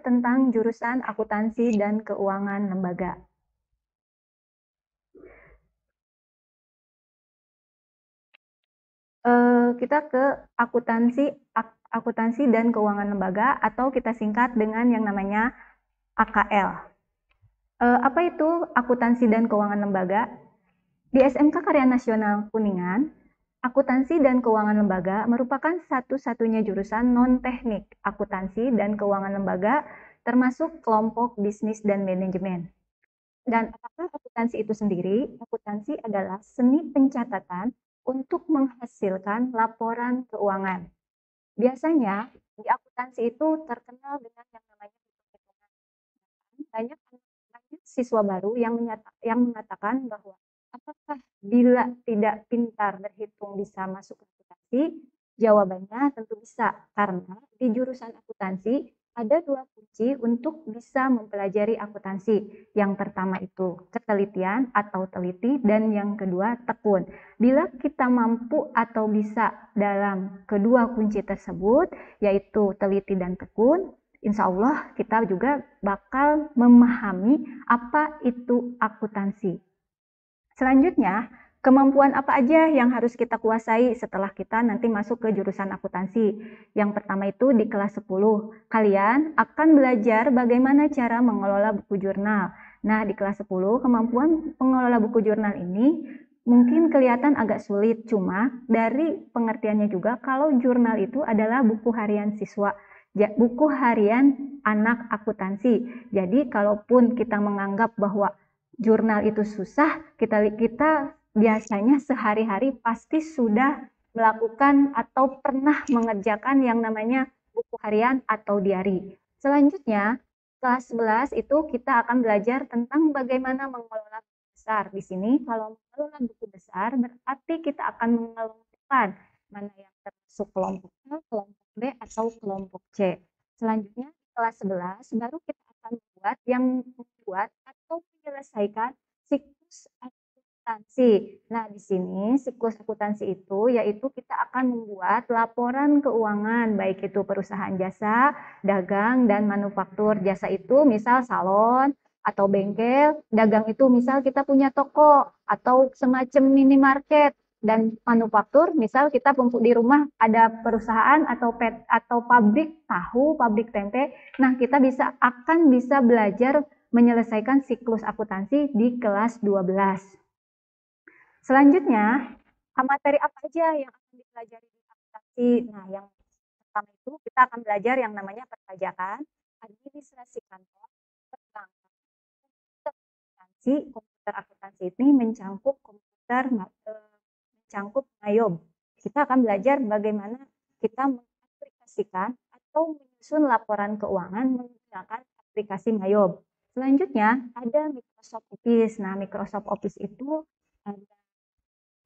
tentang jurusan akuntansi dan keuangan lembaga. Kita ke akuntansi dan keuangan lembaga, atau kita singkat dengan yang namanya AKL. Apa itu akuntansi dan keuangan lembaga? Di SMK Karya Nasional Kuningan, akuntansi dan keuangan lembaga merupakan satu-satunya jurusan non-teknik akuntansi dan keuangan lembaga, termasuk kelompok bisnis dan manajemen. Dan apakah akuntansi itu sendiri? Akuntansi adalah seni pencatatan untuk menghasilkan laporan keuangan. Biasanya di akuntansi itu terkenal dengan yang namanya hitung-hitungan. Banyak siswa baru yang mengatakan bahwa apakah bila tidak pintar berhitung bisa masuk ke akuntansi? Jawabannya tentu bisa, karena di jurusan akuntansi ada 2 kunci untuk bisa mempelajari akuntansi. Yang pertama itu ketelitian atau teliti, dan yang kedua tekun. Bila kita mampu atau bisa dalam kedua kunci tersebut, yaitu teliti dan tekun, insya Allah kita juga bakal memahami apa itu akuntansi. Selanjutnya, kemampuan apa aja yang harus kita kuasai setelah kita nanti masuk ke jurusan akuntansi? Yang pertama itu di kelas 10, kalian akan belajar bagaimana cara mengelola buku jurnal. Nah, di kelas 10, kemampuan pengelola buku jurnal ini mungkin kelihatan agak sulit, cuma dari pengertiannya juga kalau jurnal itu adalah buku harian siswa, buku harian anak akuntansi. Jadi, kalaupun kita menganggap bahwa jurnal itu susah, kita biasanya sehari-hari pasti sudah melakukan atau pernah mengerjakan yang namanya buku harian atau diary. Selanjutnya, kelas 11 itu kita akan belajar tentang bagaimana mengelola buku besar. Di sini kalau mengelola buku besar berarti kita akan mengelompokkan mana yang termasuk kelompok A, kelompok B, atau kelompok C. Selanjutnya, kelas 11 baru kita akan membuat atau menyelesaikan siklus akuntansi. Nah, di sini siklus akuntansi itu yaitu kita akan membuat laporan keuangan, baik itu perusahaan jasa, dagang, dan manufaktur. Jasa itu misal salon atau bengkel, dagang itu misal kita punya toko atau semacam minimarket, dan manufaktur misal kita di rumah ada perusahaan atau pabrik tahu, pabrik tempe. Nah, kita akan bisa belajar menyelesaikan siklus akuntansi di kelas 12. Selanjutnya, materi apa aja yang akan dipelajari di akuntansi? Nah, yang pertama itu kita akan belajar yang namanya perpajakan, administrasi kantor, perbankan, komputer akuntansi ini mencangkup NAYOB. Kita akan belajar bagaimana kita mengaplikasikan atau menyusun laporan keuangan menggunakan aplikasi NAYOB. Selanjutnya ada Microsoft Office. Nah, Microsoft Office itu ada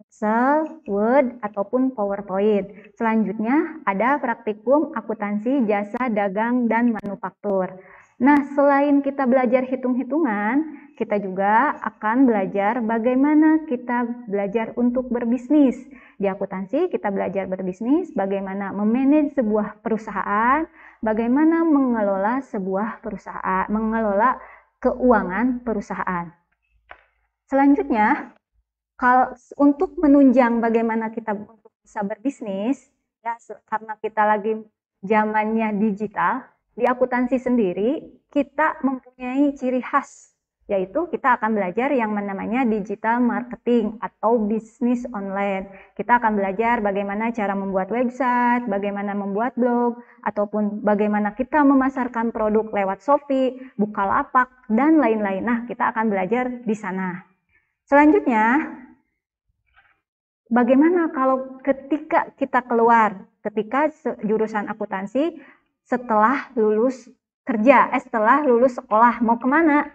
Excel, Word, ataupun PowerPoint. Selanjutnya ada praktikum akuntansi jasa dagang dan manufaktur. Nah, selain kita belajar hitung-hitungan, kita juga akan belajar bagaimana kita belajar untuk berbisnis. Di akuntansi kita belajar berbisnis, bagaimana memanage sebuah perusahaan, bagaimana mengelola sebuah perusahaan, mengelola keuangan perusahaan. Selanjutnya, kalau untuk menunjang bagaimana kita untuk bisa berbisnis, ya karena kita lagi zamannya digital, di akuntansi sendiri kita mempunyai ciri khas, yaitu kita akan belajar yang namanya digital marketing atau bisnis online. Kita akan belajar bagaimana cara membuat website, bagaimana membuat blog, ataupun bagaimana kita memasarkan produk lewat Shopee, Bukalapak, dan lain-lain. Nah, kita akan belajar di sana. Selanjutnya, bagaimana kalau ketika kita ketika jurusan akuntansi setelah lulus setelah lulus sekolah, mau kemana?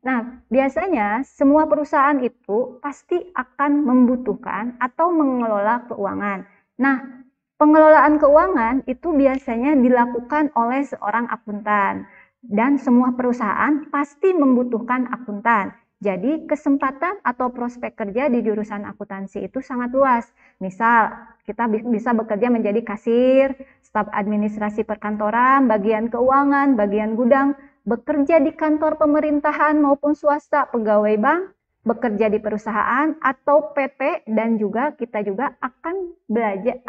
Nah, biasanya semua perusahaan itu pasti akan membutuhkan atau mengelola keuangan. Nah, pengelolaan keuangan itu biasanya dilakukan oleh seorang akuntan, dan semua perusahaan pasti membutuhkan akuntan. Jadi kesempatan atau prospek kerja di jurusan akuntansi itu sangat luas. Misal, kita bisa bekerja menjadi kasir, staf administrasi perkantoran, bagian keuangan, bagian gudang, bekerja di kantor pemerintahan maupun swasta, pegawai bank, bekerja di perusahaan atau PT, dan juga kita juga akan belajar,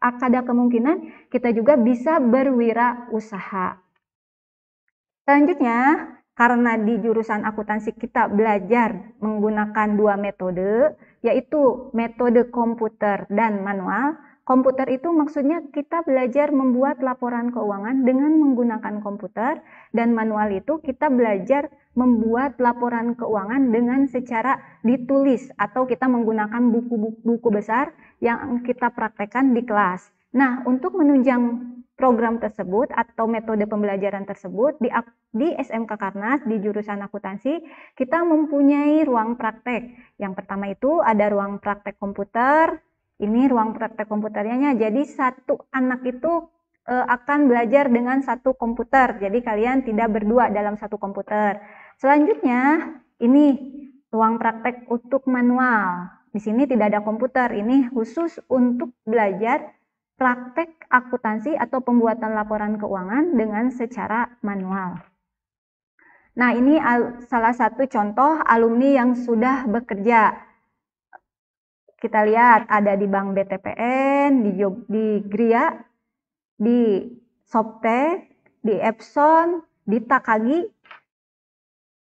ada kemungkinan kita juga bisa berwirausaha. Selanjutnya, karena di jurusan akuntansi kita belajar menggunakan dua metode, yaitu metode komputer dan manual. Komputer itu maksudnya kita belajar membuat laporan keuangan dengan menggunakan komputer, dan manual itu kita belajar membuat laporan keuangan dengan secara ditulis atau kita menggunakan buku-buku besar yang kita praktekkan di kelas. Nah, untuk menunjang program tersebut atau metode pembelajaran tersebut di SMK Karnas di jurusan akuntansi kita mempunyai ruang praktek. Yang pertama itu ada ruang praktek komputer. Ini ruang praktek komputernya, jadi satu anak itu akan belajar dengan satu komputer. Jadi kalian tidak berdua dalam satu komputer. Selanjutnya ini ruang praktek untuk manual. Di sini tidak ada komputer. Ini khusus untuk belajar praktek akuntansi atau pembuatan laporan keuangan dengan secara manual. Nah, ini salah satu contoh alumni yang sudah bekerja. Kita lihat ada di Bank BTPN, di Gria, di Soptek, di Epson, di Takagi.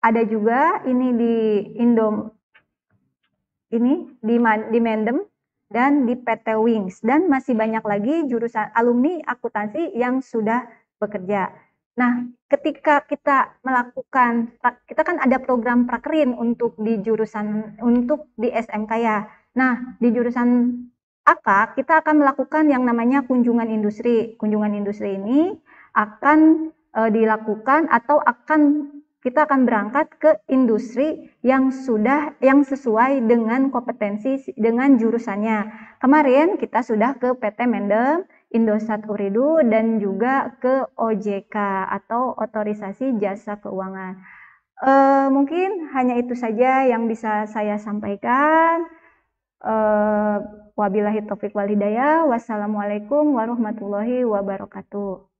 Ada juga ini di di Mendem, dan di PT Wings, dan masih banyak lagi jurusan alumni akuntansi yang sudah bekerja. Nah, ketika kita melakukan, kita kan ada program prakerin untuk di jurusan, untuk di SMK ya. Nah, di jurusan AK, kita akan melakukan yang namanya kunjungan industri. Kunjungan industri ini akan dilakukan atau kita akan berangkat ke industri yang sesuai dengan kompetensi dengan jurusannya. Kemarin kita sudah ke PT Mendem, Indosat Uridu, dan juga ke OJK atau Otorisasi Jasa Keuangan. Mungkin hanya itu saja yang bisa saya sampaikan. Wabillahi taufiq wal hidayah. Wassalamualaikum warahmatullahi wabarakatuh.